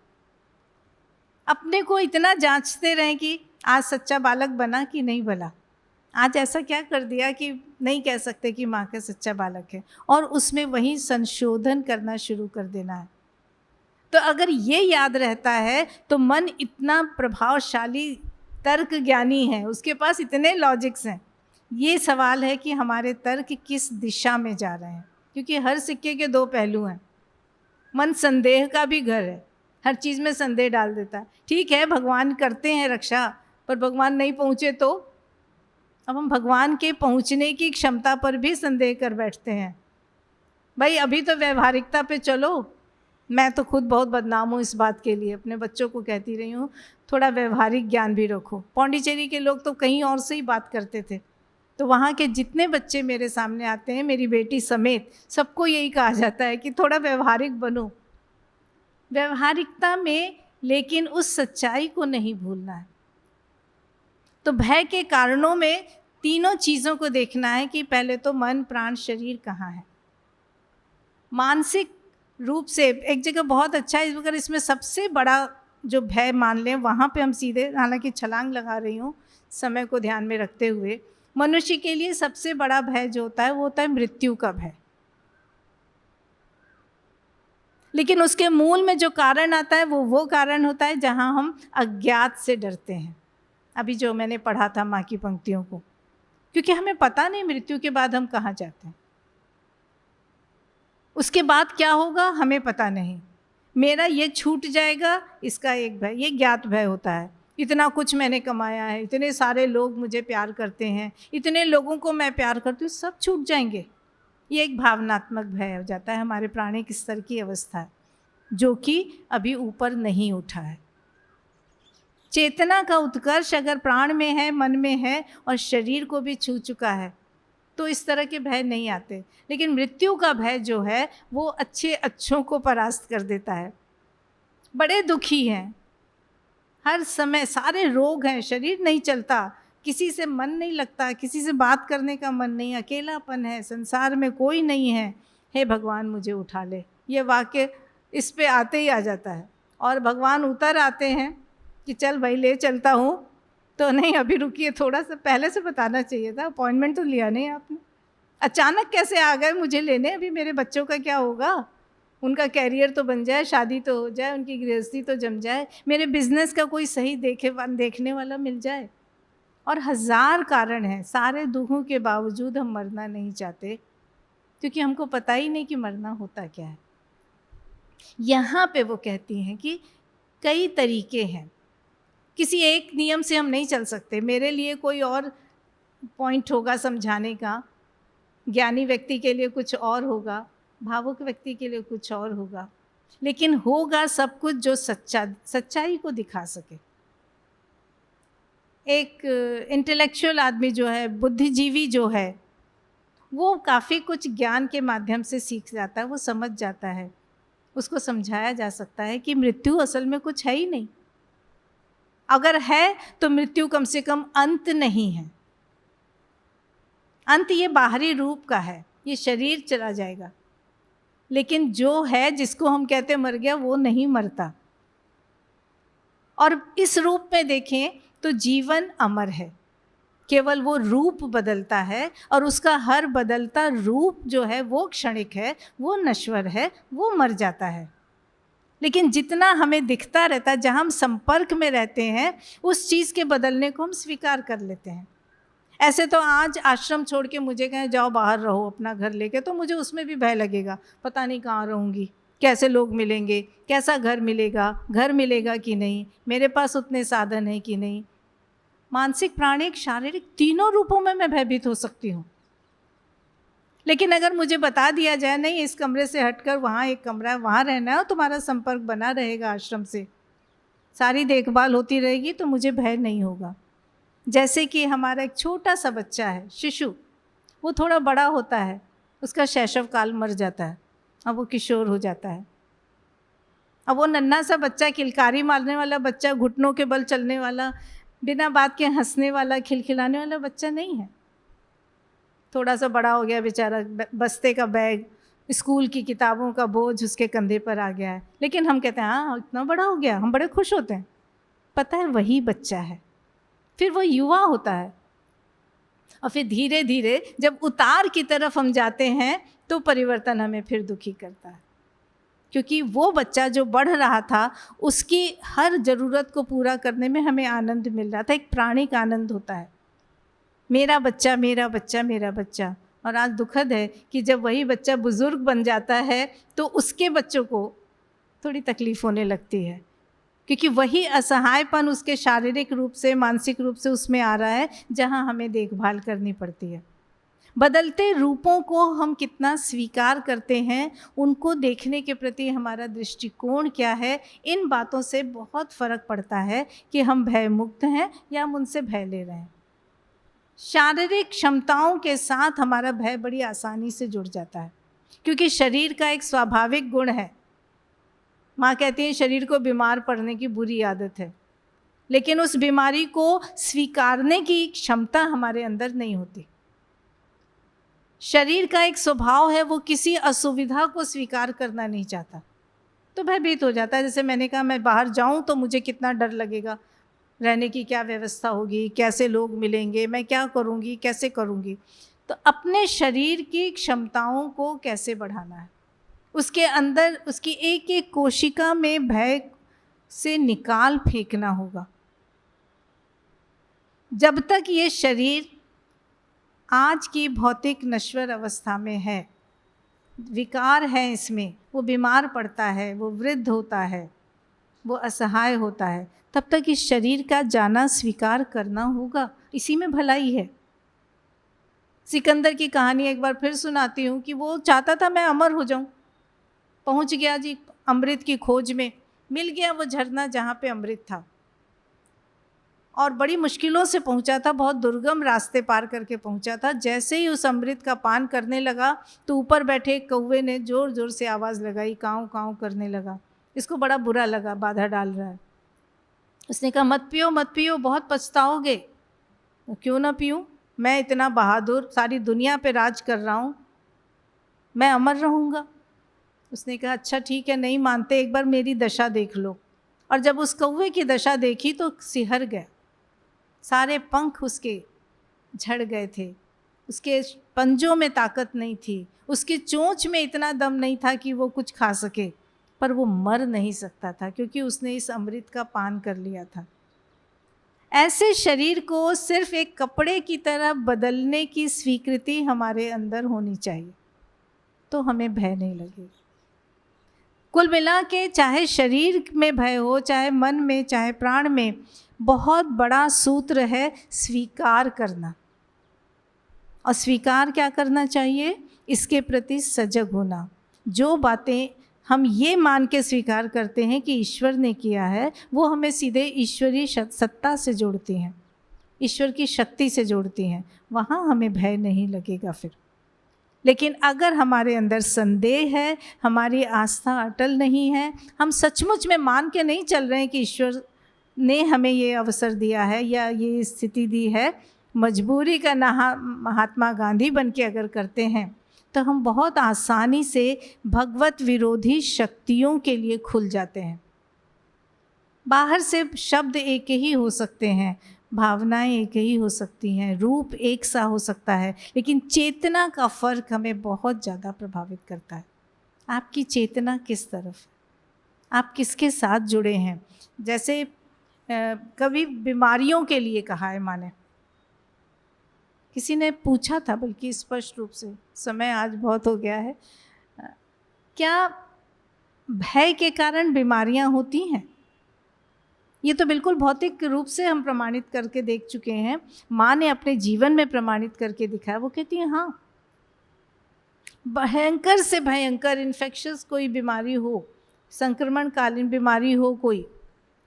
Speaker 1: अपने को इतना जांचते रहें कि आज सच्चा बालक बना कि नहीं बना? आज ऐसा क्या कर दिया कि नहीं कह सकते कि माँ का सच्चा बालक है, और उसमें वही संशोधन करना शुरू कर देना है। तो अगर ये याद रहता है तो मन इतना प्रभावशाली तर्क ज्ञानी है, उसके पास इतने लॉजिक्स हैं। ये सवाल है कि हमारे तर्क किस दिशा में जा रहे हैं, क्योंकि हर सिक्के के दो पहलू हैं। मन संदेह का भी घर है, हर चीज़ में संदेह डाल देता है। ठीक है, भगवान करते हैं रक्षा, पर भगवान नहीं पहुँचे तो? अब हम भगवान के पहुँचने की क्षमता पर भी संदेह कर बैठते हैं। भाई अभी तो व्यवहारिकता पे चलो। मैं तो खुद बहुत बदनाम हूँ इस बात के लिए, अपने बच्चों को कहती रही हूँ थोड़ा व्यवहारिक ज्ञान भी रखो। पौंडीचेरी के लोग तो कहीं और से ही बात करते थे, तो वहाँ के जितने बच्चे मेरे सामने आते हैं, मेरी बेटी समेत, सबको यही कहा जाता है कि थोड़ा व्यवहारिक बनो। व्यवहारिकता में लेकिन उस सच्चाई को नहीं भूलना है। तो भय के कारणों में तीनों चीज़ों को देखना है कि पहले तो मन, प्राण, शरीर कहाँ है। मानसिक रूप से एक जगह बहुत अच्छा है, अगर इसमें सबसे बड़ा जो भय मान लें, वहाँ पे हम सीधे, हालांकि छलांग लगा रही हूँ समय को ध्यान में रखते हुए, मनुष्य के लिए सबसे बड़ा भय जो होता है वो होता है मृत्यु का भय। लेकिन उसके मूल में जो कारण आता है वो कारण होता है जहाँ हम अज्ञात से डरते हैं। अभी जो मैंने पढ़ा था माँ की पंक्तियों को, क्योंकि हमें पता नहीं मृत्यु के बाद हम कहाँ जाते हैं, उसके बाद क्या होगा हमें पता नहीं। मेरा ये छूट जाएगा, इसका एक भय, ये ज्ञात भय होता है। इतना कुछ मैंने कमाया है, इतने सारे लोग मुझे प्यार करते हैं, इतने लोगों को मैं प्यार करती हूँ, सब छूट जाएंगे। ये एक भावनात्मक भय हो जाता है, हमारे प्राणिक स्तर की अवस्था है, जो कि अभी ऊपर नहीं उठा है। चेतना का उत्कर्ष अगर प्राण में है, मन में है और शरीर को भी छू चुका है, तो इस तरह के भय नहीं आते। लेकिन मृत्यु का भय जो है वो अच्छों को परास्त कर देता है। बड़े दुखी हैं, हर समय सारे रोग हैं, शरीर नहीं चलता, किसी से मन नहीं लगता, किसी से बात करने का मन नहीं, अकेलापन है, संसार में कोई नहीं है, हे भगवान मुझे उठा ले। ये वाक्य इस पे आते ही आ जाता है। और भगवान उतर आते हैं कि चल भाई ले चलता हूँ, तो नहीं अभी रुकिए, थोड़ा सा पहले से बताना चाहिए था, अपॉइंटमेंट तो लिया नहीं आपने, अचानक कैसे आ गए मुझे लेने? अभी मेरे बच्चों का क्या होगा, उनका कैरियर तो बन जाए, शादी तो हो जाए, उनकी गृहस्थी तो जम जाए, मेरे बिजनेस का कोई सही देखने वाला मिल जाए। और हज़ार कारण हैं, सारे दुखों के बावजूद हम मरना नहीं चाहते, क्योंकि हमको पता ही नहीं कि मरना होता क्या है। यहाँ पे वो कहती हैं कि कई तरीके हैं, किसी एक नियम से हम नहीं चल सकते। मेरे लिए कोई और पॉइंट होगा समझाने का, ज्ञानी व्यक्ति के लिए कुछ और होगा, भावुक व्यक्ति के लिए कुछ और होगा, लेकिन होगा सब कुछ जो सच्चाई को दिखा सके। एक इंटेलेक्चुअल आदमी जो है, बुद्धिजीवी जो है, वो काफ़ी कुछ ज्ञान के माध्यम से सीख जाता है, वो समझ जाता है, उसको समझाया जा सकता है कि मृत्यु असल में कुछ है ही नहीं। अगर है तो मृत्यु कम से कम अंत नहीं है। अंत ये बाहरी रूप का है, ये शरीर चला जाएगा, लेकिन जो है जिसको हम कहते मर गया, वो नहीं मरता। और इस रूप में देखें तो जीवन अमर है, केवल वो रूप बदलता है, और उसका हर बदलता रूप जो है वो क्षणिक है, वो नश्वर है, वो मर जाता है। लेकिन जितना हमें दिखता रहता है, जहाँ हम संपर्क में रहते हैं, उस चीज़ के बदलने को हम स्वीकार कर लेते हैं। ऐसे तो आज आश्रम छोड़ के मुझे कहें जाओ बाहर रहो अपना घर लेके, तो मुझे उसमें भी भय लगेगा, पता नहीं कहाँ रहूँगी, कैसे लोग मिलेंगे, कैसा घर मिलेगा कि नहीं, मेरे पास उतने साधन हैं कि नहीं। मानसिक, प्राणिक, शारीरिक, तीनों रूपों में मैं भयभीत हो सकती हूँ। लेकिन अगर मुझे बता दिया जाए नहीं, इस कमरे से हटकर वहाँ एक कमरा है, वहाँ रहना है, तुम्हारा संपर्क बना रहेगा आश्रम से, सारी देखभाल होती रहेगी, तो मुझे भय नहीं होगा। जैसे कि हमारा एक छोटा सा बच्चा है, शिशु, वो थोड़ा बड़ा होता है, उसका शैशव काल मर जाता है, अब वो किशोर हो जाता है। अब वो नन्हा सा बच्चा, किलकारी मारने वाला बच्चा, घुटनों के बल चलने वाला, बिना बात के हंसने वाला, खिलखिलाने वाला बच्चा नहीं है। थोड़ा सा बड़ा हो गया बेचारा, बस्ते का बैग, स्कूल की किताबों का बोझ उसके कंधे पर आ गया है, लेकिन हम कहते हैं हाँ इतना बड़ा हो गया, हम बड़े खुश होते हैं। पता है वही बच्चा है, फिर वो युवा होता है, और फिर धीरे धीरे जब उतार की तरफ हम जाते हैं तो परिवर्तन हमें फिर दुखी करता है, क्योंकि वो बच्चा जो बढ़ रहा था उसकी हर ज़रूरत को पूरा करने में हमें आनंद मिल रहा था, एक प्राणिक आनंद होता है, मेरा बच्चा मेरा बच्चा मेरा बच्चा। और आज दुखद है कि जब वही बच्चा बुज़ुर्ग बन जाता है तो उसके बच्चों को थोड़ी तकलीफ़ होने लगती है, क्योंकि वही असहायपन उसके शारीरिक रूप से मानसिक रूप से उसमें आ रहा है, जहाँ हमें देखभाल करनी पड़ती है। बदलते रूपों को हम कितना स्वीकार करते हैं, उनको देखने के प्रति हमारा दृष्टिकोण क्या है, इन बातों से बहुत फ़र्क पड़ता है कि हम भय मुक्त हैं या हम उनसे भय ले रहे हैं। शारीरिक क्षमताओं के साथ हमारा भय बड़ी आसानी से जुड़ जाता है, क्योंकि शरीर का एक स्वाभाविक गुण है। माँ कहती है शरीर को बीमार पड़ने की बुरी आदत है, लेकिन उस बीमारी को स्वीकारने की क्षमता हमारे अंदर नहीं होती। शरीर का एक स्वभाव है, वो किसी असुविधा को स्वीकार करना नहीं चाहता, तो भयभीत हो जाता है। जैसे मैंने कहा, मैं बाहर जाऊं तो मुझे कितना डर लगेगा, रहने की क्या व्यवस्था होगी, कैसे लोग मिलेंगे, मैं क्या करूंगी, कैसे करूंगी। तो अपने शरीर की क्षमताओं को कैसे बढ़ाना है, उसके अंदर उसकी एक एक कोशिका में भय से निकाल फेंकना होगा। जब तक ये शरीर आज की भौतिक नश्वर अवस्था में है, विकार है इसमें, वो बीमार पड़ता है, वो वृद्ध होता है, वो असहाय होता है, तब तक इस शरीर का जाना स्वीकार करना होगा। इसी में भलाई है। सिकंदर की कहानी एक बार फिर सुनाती हूँ कि वो चाहता था मैं अमर हो जाऊँ, पहुँच गया जी अमृत की खोज में, मिल गया वो झरना जहाँ पे अमृत था, और बड़ी मुश्किलों से पहुंचा था, बहुत दुर्गम रास्ते पार करके पहुंचा था। जैसे ही उस अमृत का पान करने लगा तो ऊपर बैठे एक कौवे ने ज़ोर ज़ोर से आवाज़ लगाई, काँव काँव करने लगा। इसको बड़ा बुरा लगा, बाधा डाल रहा है। उसने कहा मत पियो मत पियो, बहुत पछताओगे। क्यों ना पीऊँ, मैं इतना बहादुर, सारी दुनिया पे राज कर रहा हूँ, मैं अमर रहूँगा। उसने कहा अच्छा ठीक है, नहीं मानते, एक बार मेरी दशा देख लो। और जब उस कौवे की दशा देखी तो सिहर गया, सारे पंख उसके झड़ गए थे, उसके पंजों में ताकत नहीं थी, उसकी चोंच में इतना दम नहीं था कि वो कुछ खा सके, पर वो मर नहीं सकता था क्योंकि उसने इस अमृत का पान कर लिया था। ऐसे शरीर को सिर्फ एक कपड़े की तरह बदलने की स्वीकृति हमारे अंदर होनी चाहिए, तो हमें भय नहीं लगेगा। कुल मिला के चाहे शरीर में भय हो, चाहे मन में, चाहे प्राण में, बहुत बड़ा सूत्र है स्वीकार करना। और स्वीकार क्या करना चाहिए, इसके प्रति सजग होना। जो बातें हम ये मान के स्वीकार करते हैं कि ईश्वर ने किया है, वो हमें सीधे ईश्वरीय सत्ता से जोड़ती हैं, ईश्वर की शक्ति से जोड़ती हैं, वहाँ हमें भय नहीं लगेगा फिर। लेकिन अगर हमारे अंदर संदेह है, हमारी आस्था अटल नहीं है, हम सचमुच में मान के नहीं चल रहे हैं कि ईश्वर ने हमें ये अवसर दिया है या ये स्थिति दी है, मजबूरी का महात्मा गांधी बन के अगर करते हैं, तो हम बहुत आसानी से भगवत विरोधी शक्तियों के लिए खुल जाते हैं। बाहर से शब्द एक ही हो सकते हैं, भावनाएं एक ही हो सकती हैं, रूप एक सा हो सकता है, लेकिन चेतना का फ़र्क हमें बहुत ज़्यादा प्रभावित करता है। आपकी चेतना किस तरफ है, आप किसके साथ जुड़े हैं। जैसे कभी बीमारियों के लिए कहा है माने, किसी ने पूछा था बल्कि स्पष्ट रूप से, समय आज बहुत हो गया है, क्या भय के कारण बीमारियां होती हैं? ये तो बिल्कुल भौतिक रूप से हम प्रमाणित करके देख चुके हैं, माँ ने अपने जीवन में प्रमाणित करके दिखाया। वो कहती है हाँ, भयंकर से भयंकर इन्फेक्शस कोई बीमारी हो, संक्रमणकालीन बीमारी हो, कोई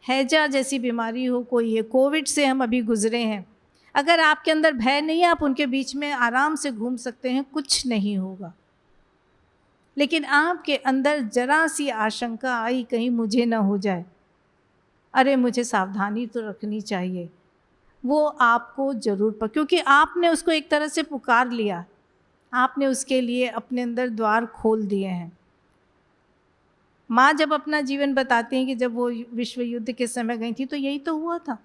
Speaker 1: हैजा जैसी बीमारी हो, कोई ये कोविड से हम अभी गुजरे हैं, अगर आपके अंदर भय नहीं है, आप उनके बीच में आराम से घूम सकते हैं, कुछ नहीं होगा। लेकिन आपके अंदर जरा सी आशंका आई कहीं मुझे ना हो जाए, अरे मुझे सावधानी तो रखनी चाहिए, वो आपको ज़रूर क्योंकि आपने उसको एक तरह से पुकार लिया, आपने उसके लिए अपने अंदर द्वार खोल दिए हैं। माँ जब अपना जीवन बताती हैं कि जब वो विश्व युद्ध के समय गई थी तो यही तो हुआ था।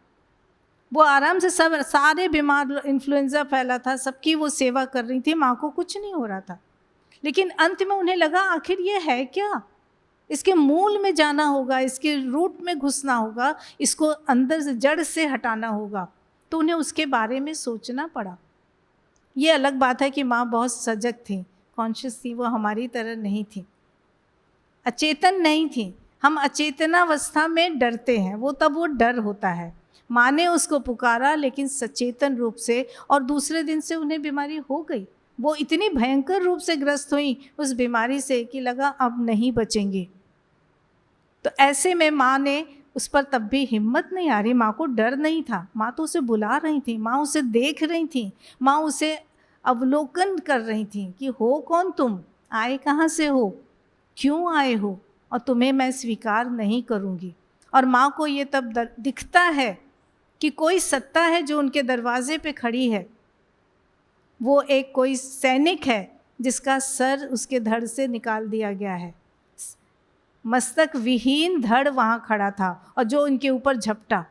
Speaker 1: वो आराम से सब सारे बीमार, इन्फ्लुएंजा फैला था, सबकी वो सेवा कर रही थी, माँ को कुछ नहीं हो रहा था। लेकिन अंत में उन्हें लगा आखिर ये है क्या, इसके मूल में जाना होगा, इसके रूट में घुसना होगा, इसको अंदर से जड़ से हटाना होगा। तो उन्हें उसके बारे में सोचना पड़ा। ये अलग बात है कि माँ बहुत सजग थी, कॉन्शियस थी, वो हमारी तरह नहीं थी, अचेतन नहीं थी। हम अचेतनावस्था में डरते हैं, वो तब वो डर होता है। माँ ने उसको पुकारा लेकिन सचेतन रूप से, और दूसरे दिन से उन्हें बीमारी हो गई। वो इतनी भयंकर रूप से ग्रस्त हुई उस बीमारी से कि लगा अब नहीं बचेंगे। तो ऐसे में माँ ने उस पर तब भी हिम्मत नहीं आ रही, माँ को डर नहीं था। माँ तो उसे बुला रही थी, माँ उसे देख रही थी, माँ उसे अवलोकन कर रही थी कि हो कौन तुम, आए कहाँ से हो, क्यों आए हो, और तुम्हें मैं स्वीकार नहीं करूँगी। और माँ को ये तब दिखता है कि कोई सत्ता है जो उनके दरवाजे पे खड़ी है। वो एक कोई सैनिक है जिसका सर उसके धड़ से निकाल दिया गया है। मस्तक विहीन धड़ वहाँ खड़ा था और जो उनके ऊपर झपटा,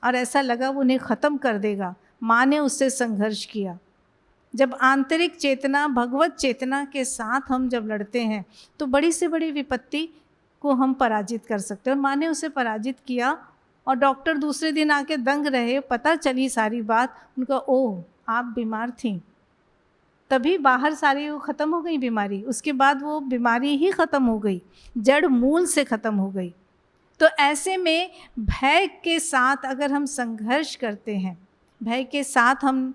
Speaker 1: और ऐसा लगा वो उन्हें ख़त्म कर देगा। माँ ने उससे संघर्ष किया। जब आंतरिक चेतना, भगवत चेतना के साथ हम जब लड़ते हैं तो बड़ी से बड़ी विपत्ति को हम पराजित कर सकते हैं। और माँ ने उसे पराजित किया। और डॉक्टर दूसरे दिन आके दंग रहे, पता चली सारी बात। उनका ओह आप बीमार थीं, तभी बाहर सारी वो ख़त्म हो गई बीमारी। उसके बाद वो बीमारी ही ख़त्म हो गई, जड़ मूल से ख़त्म हो गई। तो ऐसे में भय के साथ अगर हम संघर्ष करते हैं, भय के साथ हम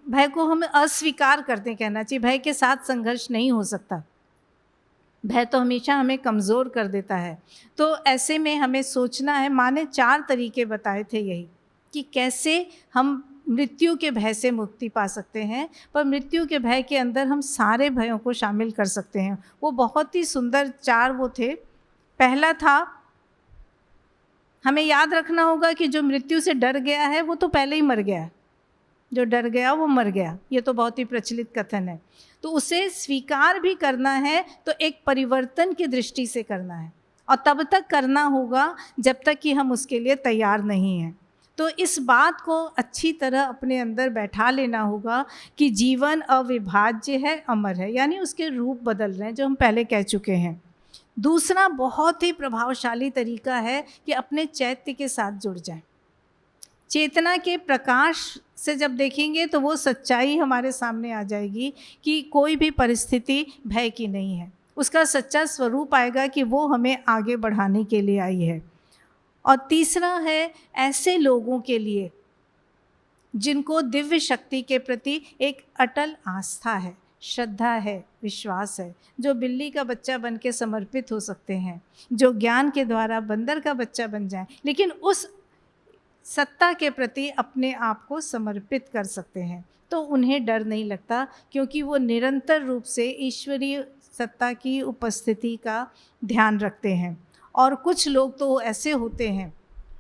Speaker 1: भय को हम अस्वीकार करते हैं, कहना चाहिए। भय के साथ संघर्ष नहीं हो सकता, भय तो हमेशा हमें कमज़ोर कर देता है। तो ऐसे में हमें सोचना है। माँ ने 4 तरीके बताए थे यही, कि कैसे हम मृत्यु के भय से मुक्ति पा सकते हैं। पर मृत्यु के भय के अंदर हम सारे भयों को शामिल कर सकते हैं। वो बहुत ही सुंदर 4 वो थे। पहला था, हमें याद रखना होगा कि जो मृत्यु से डर गया है वो तो पहले ही मर गया है। जो डर गया वो मर गया, ये तो बहुत ही प्रचलित कथन है। तो उसे स्वीकार भी करना है तो एक परिवर्तन की दृष्टि से करना है, और तब तक करना होगा जब तक कि हम उसके लिए तैयार नहीं हैं। तो इस बात को अच्छी तरह अपने अंदर बैठा लेना होगा कि जीवन अविभाज्य है, अमर है, यानी उसके रूप बदल रहे हैं, जो हम पहले कह चुके हैं। दूसरा बहुत ही प्रभावशाली तरीका है कि अपने चैत्य के साथ जुड़ जाएं। चेतना के प्रकाश से जब देखेंगे तो वो सच्चाई हमारे सामने आ जाएगी कि कोई भी परिस्थिति भय की नहीं है। उसका सच्चा स्वरूप आएगा कि वो हमें आगे बढ़ाने के लिए आई है। और तीसरा है ऐसे लोगों के लिए जिनको दिव्य शक्ति के प्रति एक अटल आस्था है, श्रद्धा है, विश्वास है, जो बिल्ली का बच्चा बन के समर्पित हो सकते हैं, जो ज्ञान के द्वारा बंदर का बच्चा बन जाए, लेकिन उस सत्ता के प्रति अपने आप को समर्पित कर सकते हैं। तो उन्हें डर नहीं लगता, क्योंकि वो निरंतर रूप से ईश्वरीय सत्ता की उपस्थिति का ध्यान रखते हैं। और कुछ लोग तो ऐसे होते हैं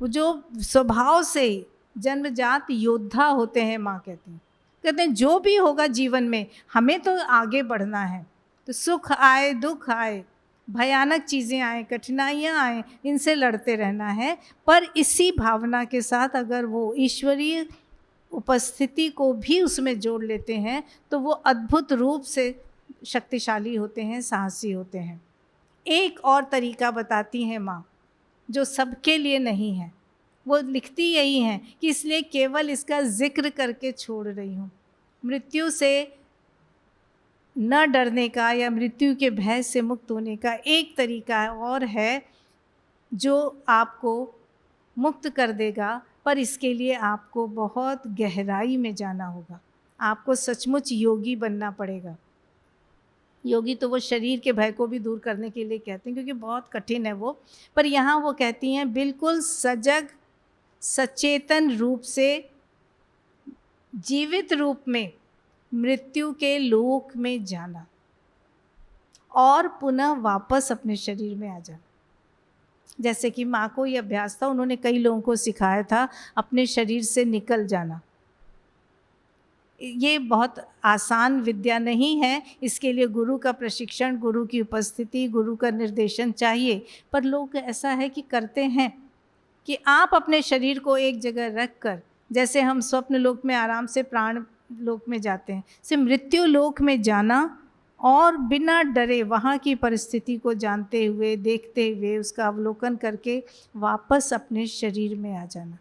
Speaker 1: वो जो स्वभाव से जन्मजात योद्धा होते हैं। माँ कहते हैं जो भी होगा जीवन में हमें तो आगे बढ़ना है। तो सुख आए, दुख आए, भयानक चीज़ें आए, कठिनाइयाँ आए, इनसे लड़ते रहना है। पर इसी भावना के साथ अगर वो ईश्वरीय उपस्थिति को भी उसमें जोड़ लेते हैं तो वो अद्भुत रूप से शक्तिशाली होते हैं, साहसी होते हैं। एक और तरीका बताती हैं माँ, जो सबके लिए नहीं है। वो लिखती यही हैं कि इसलिए केवल इसका जिक्र करके छोड़ रही हूँ। मृत्यु से न डरने का या मृत्यु के भय से मुक्त होने का एक तरीका और है जो आपको मुक्त कर देगा, पर इसके लिए आपको बहुत गहराई में जाना होगा। आपको सचमुच योगी बनना पड़ेगा। योगी तो वो शरीर के भय को भी दूर करने के लिए कहते हैं, क्योंकि बहुत कठिन है वो। पर यहाँ वो कहती हैं बिल्कुल सजग सचेतन रूप से, जीवित रूप में मृत्यु के लोक में जाना और पुनः वापस अपने शरीर में आ जाना। जैसे कि माँ को ये अभ्यास था, उन्होंने कई लोगों को सिखाया था अपने शरीर से निकल जाना। ये बहुत आसान विद्या नहीं है, इसके लिए गुरु का प्रशिक्षण, गुरु की उपस्थिति, गुरु का निर्देशन चाहिए। पर लोग ऐसा है कि करते हैं कि आप अपने शरीर को एक जगह रख कर, जैसे हम स्वप्न लोक में आराम से प्राण लोक में जाते हैं, से मृत्यु लोक में जाना और बिना डरे वहाँ की परिस्थिति को जानते हुए, देखते हुए, उसका अवलोकन करके वापस अपने शरीर में आ जाना।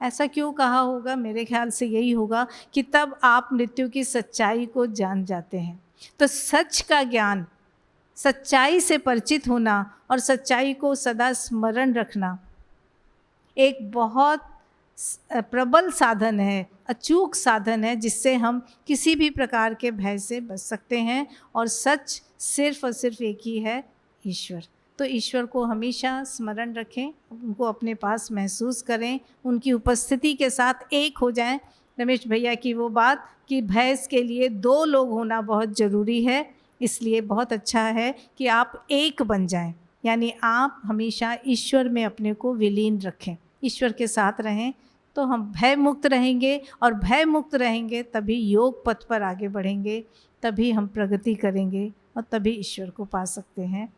Speaker 1: ऐसा क्यों कहा होगा? मेरे ख्याल से यही होगा कि तब आप मृत्यु की सच्चाई को जान जाते हैं। तो सच का ज्ञान, सच्चाई से परिचित होना और सच्चाई को सदा स्मरण रखना एक बहुत प्रबल साधन है, अचूक साधन है, जिससे हम किसी भी प्रकार के भय से बच सकते हैं। और सच सिर्फ और सिर्फ एक ही है, ईश्वर। तो ईश्वर को हमेशा स्मरण रखें, उनको अपने पास महसूस करें, उनकी उपस्थिति के साथ एक हो जाएं। रमेश भैया की वो बात कि भैंस के लिए 2 लोग होना बहुत ज़रूरी है, इसलिए बहुत अच्छा है कि आप एक बन जाएं, यानी आप हमेशा ईश्वर में अपने को विलीन रखें, ईश्वर के साथ रहें, तो हम भय मुक्त रहेंगे। और भय मुक्त रहेंगे तभी योग पथ पर आगे बढ़ेंगे, तभी हम प्रगति करेंगे और तभी ईश्वर को पा सकते हैं।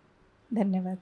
Speaker 1: धन्यवाद।